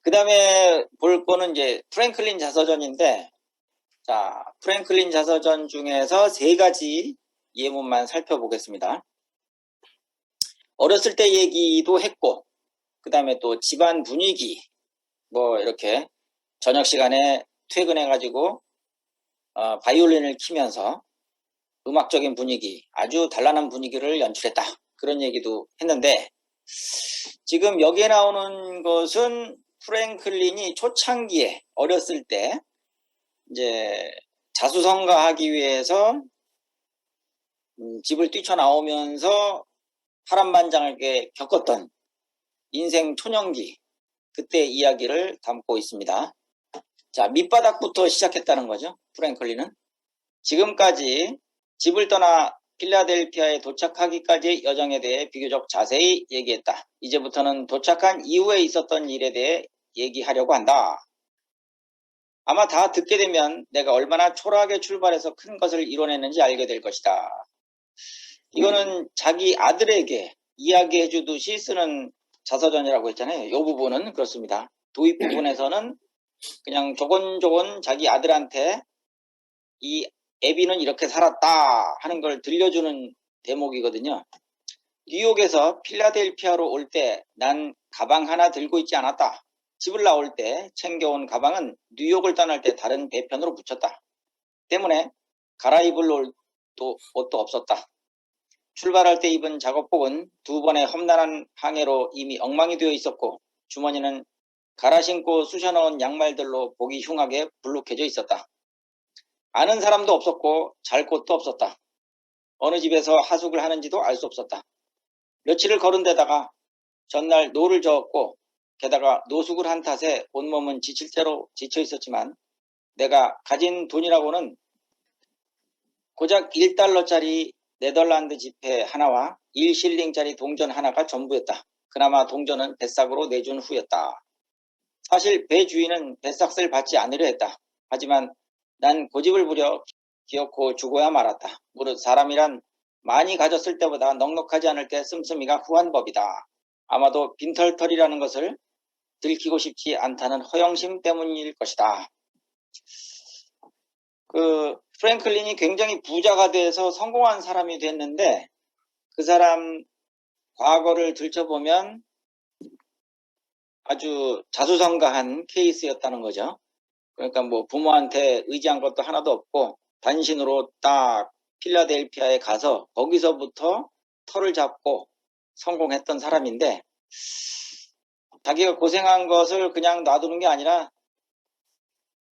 그 다음에 볼 거는 이제 프랭클린 자서전인데, 자, 프랭클린 자서전 중에서 세 가지 예문만 살펴보겠습니다. 어렸을 때 얘기도 했고, 그 다음에 또 집안 분위기, 뭐 이렇게 저녁 시간에 퇴근해가지고 바이올린을 키면서 음악적인 분위기, 아주 단란한 분위기를 연출했다. 그런 얘기도 했는데, 지금 여기에 나오는 것은 프랭클린이 초창기에 어렸을 때 이제 자수성가하기 위해서 집을 뛰쳐나오면서 파란만장하게 겪었던 인생 초년기, 그때 이야기를 담고 있습니다. 자, 밑바닥부터 시작했다는 거죠. 프랭클린은 지금까지 집을 떠나 필라델피아에 도착하기까지의 여정에 대해 비교적 자세히 얘기했다. 이제부터는 도착한 이후에 있었던 일에 대해 얘기하려고 한다. 아마 다 듣게 되면 내가 얼마나 초라하게 출발해서 큰 것을 이뤄냈는지 알게 될 것이다. 이거는 자기 아들에게 이야기해 주듯이 쓰는 자서전이라고 했잖아요. 이 부분은 그렇습니다. 도입 부분에서는 그냥 조곤조곤 자기 아들한테 이 애비는 이렇게 살았다 하는 걸 들려주는 대목이거든요. 뉴욕에서 필라델피아로 올 때 난 가방 하나 들고 있지 않았다. 집을 나올 때 챙겨온 가방은 뉴욕을 떠날 때 다른 배편으로 붙였다. 때문에 갈아입을 옷도 없었다. 출발할 때 입은 작업복은 두 번의 험난한 항해로 이미 엉망이 되어 있었고, 주머니는 갈아 신고 쑤셔 넣은 양말들로 보기 흉하게 불룩해져 있었다. 아는 사람도 없었고 잘 곳도 없었다. 어느 집에서 하숙을 하는지도 알 수 없었다. 며칠을 걸은 데다가 전날 노를 저었고, 게다가 노숙을 한 탓에 온몸은 지칠 대로 지쳐 있었지만 내가 가진 돈이라고는 고작 1달러짜리 네덜란드 지폐 하나와 1실링짜리 동전 하나가 전부였다. 그나마 동전은 배싹으로 내준 후였다. 사실 배 주인은 배싹을 받지 않으려 했다. 하지만 난 고집을 부려 기어코 주고야 말았다. 무릇 사람이란 많이 가졌을 때보다 넉넉하지 않을 때 씀씀이가 후한 법이다. 아마도 빈털털이라는 것을 들키고 싶지 않다는 허영심 때문일 것이다. 프랭클린이 굉장히 부자가 돼서 성공한 사람이 됐는데, 그 사람 과거를 들춰보면 아주 자수성가한 케이스였다는 거죠. 그러니까 뭐 부모한테 의지한 것도 하나도 없고 단신으로 딱 필라델피아에 가서 거기서부터 터를 잡고 성공했던 사람인데, 자기가 고생한 것을 그냥 놔두는 게 아니라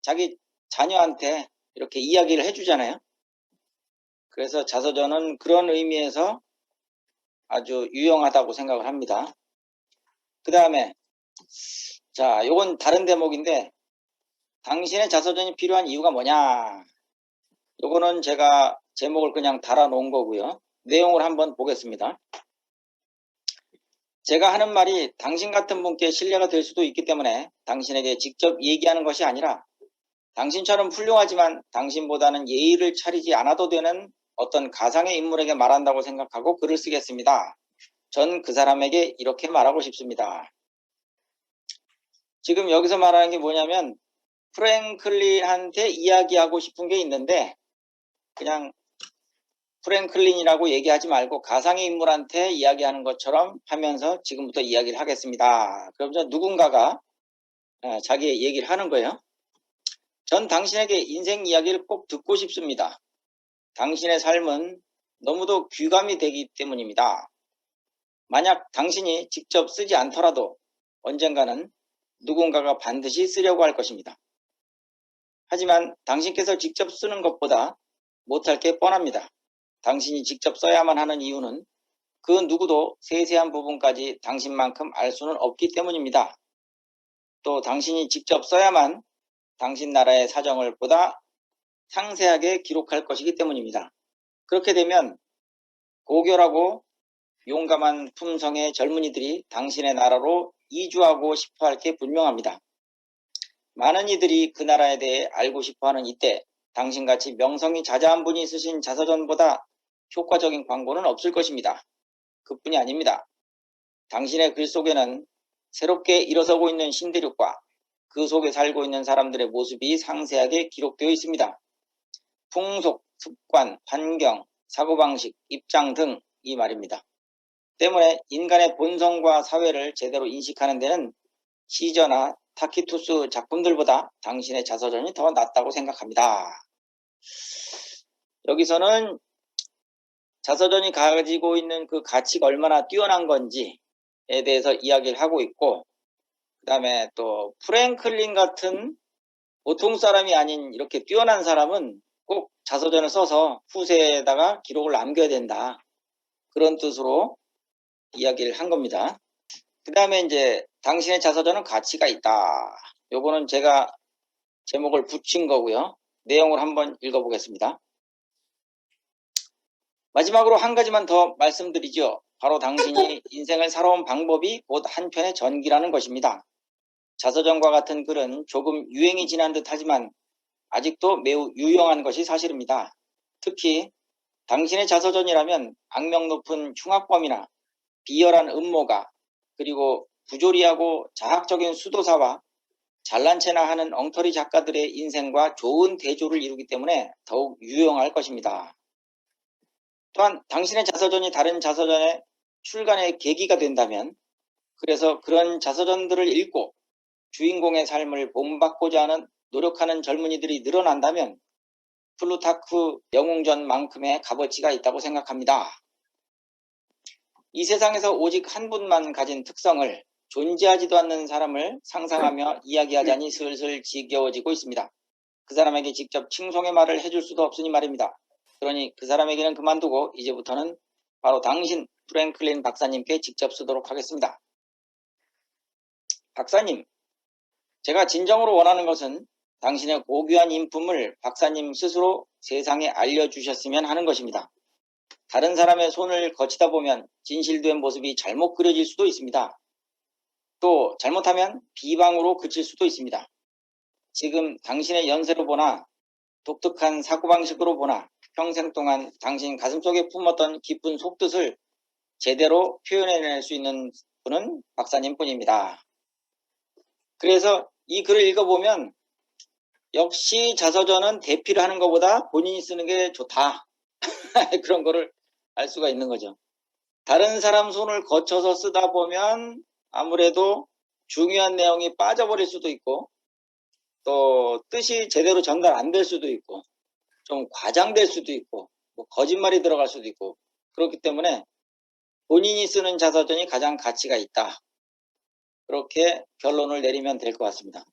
자기 자녀한테 이렇게 이야기를 해주잖아요. 그래서 자서전은 그런 의미에서 아주 유용하다고 생각을 합니다. 그 다음에 자, 요건 다른 대목인데, 당신의 자서전이 필요한 이유가 뭐냐? 요거는 제가 제목을 그냥 달아 놓은 거고요. 내용을 한번 보겠습니다. 제가 하는 말이 당신 같은 분께 신뢰가 될 수도 있기 때문에 당신에게 직접 얘기하는 것이 아니라 당신처럼 훌륭하지만 당신보다는 예의를 차리지 않아도 되는 어떤 가상의 인물에게 말한다고 생각하고 글을 쓰겠습니다. 전 그 사람에게 이렇게 말하고 싶습니다. 지금 여기서 말하는 게 뭐냐면, 프랭클린한테 이야기하고 싶은 게 있는데 그냥 프랭클린이라고 얘기하지 말고 가상의 인물한테 이야기하는 것처럼 하면서 지금부터 이야기를 하겠습니다. 그러면서 누군가가 자기의 얘기를 하는 거예요. 전 당신에게 인생 이야기를 꼭 듣고 싶습니다. 당신의 삶은 너무도 귀감이 되기 때문입니다. 만약 당신이 직접 쓰지 않더라도 언젠가는 누군가가 반드시 쓰려고 할 것입니다. 하지만 당신께서 직접 쓰는 것보다 못할 게 뻔합니다. 당신이 직접 써야만 하는 이유는 그 누구도 세세한 부분까지 당신만큼 알 수는 없기 때문입니다. 또 당신이 직접 써야만 당신 나라의 사정을 보다 상세하게 기록할 것이기 때문입니다. 그렇게 되면 고결하고 용감한 품성의 젊은이들이 당신의 나라로 이주하고 싶어 할 게 분명합니다. 많은 이들이 그 나라에 대해 알고 싶어하는 이때 당신같이 명성이 자자한 분이 쓰신 자서전보다 효과적인 광고는 없을 것입니다. 그뿐이 아닙니다. 당신의 글 속에는 새롭게 일어서고 있는 신대륙과 그 속에 살고 있는 사람들의 모습이 상세하게 기록되어 있습니다. 풍속, 습관, 환경, 사고방식, 입장 등 이 말입니다. 때문에 인간의 본성과 사회를 제대로 인식하는 데는 시저나 타키투스 작품들보다 당신의 자서전이 더 낫다고 생각합니다. 여기서는 자서전이 가지고 있는 그 가치가 얼마나 뛰어난 건지에 대해서 이야기를 하고 있고, 그 다음에 또 프랭클린 같은 보통 사람이 아닌 이렇게 뛰어난 사람은 꼭 자서전을 써서 후세에다가 기록을 남겨야 된다. 그런 뜻으로 이야기를 한 겁니다. 그 다음에 이제 당신의 자서전은 가치가 있다. 요거는 제가 제목을 붙인 거고요. 내용을 한번 읽어보겠습니다. 마지막으로 한 가지만 더 말씀드리죠. 바로 당신이 인생을 살아온 방법이 곧 한편의 전기라는 것입니다. 자서전과 같은 글은 조금 유행이 지난 듯 하지만 아직도 매우 유용한 것이 사실입니다. 특히 당신의 자서전이라면 악명 높은 흉악범이나 비열한 음모가, 그리고 부조리하고 자학적인 수도사와 잘난 체나 하는 엉터리 작가들의 인생과 좋은 대조를 이루기 때문에 더욱 유용할 것입니다. 또한 당신의 자서전이 다른 자서전의 출간의 계기가 된다면, 그래서 그런 자서전들을 읽고 주인공의 삶을 본받고자 하는 노력하는 젊은이들이 늘어난다면 플루타크 영웅전만큼의 값어치가 있다고 생각합니다. 이 세상에서 오직 한 분만 가진 특성을, 존재하지도 않는 사람을 상상하며 이야기하자니 슬슬 지겨워지고 있습니다. 그 사람에게 직접 칭송의 말을 해줄 수도 없으니 말입니다. 그러니 그 사람에게는 그만두고 이제부터는 바로 당신 프랭클린 박사님께 직접 쓰도록 하겠습니다. 박사님, 제가 진정으로 원하는 것은 당신의 고귀한 인품을 박사님 스스로 세상에 알려주셨으면 하는 것입니다. 다른 사람의 손을 거치다 보면 진실된 모습이 잘못 그려질 수도 있습니다. 또 잘못하면 비방으로 그칠 수도 있습니다. 지금 당신의 연세로 보나 독특한 사고방식으로 보나 평생 동안 당신 가슴속에 품었던 깊은 속뜻을 제대로 표현해낼 수 있는 분은 박사님 뿐입니다. 그래서 이 글을 읽어보면 역시 자서전은 대피를 하는 것보다 본인이 쓰는 게 좋다. 그런 거를 알 수가 있는 거죠. 다른 사람 손을 거쳐서 쓰다 보면 아무래도 중요한 내용이 빠져버릴 수도 있고, 또 뜻이 제대로 전달 안 될 수도 있고, 좀 과장될 수도 있고, 뭐 거짓말이 들어갈 수도 있고, 그렇기 때문에 본인이 쓰는 자서전이 가장 가치가 있다. 그렇게 결론을 내리면 될 것 같습니다.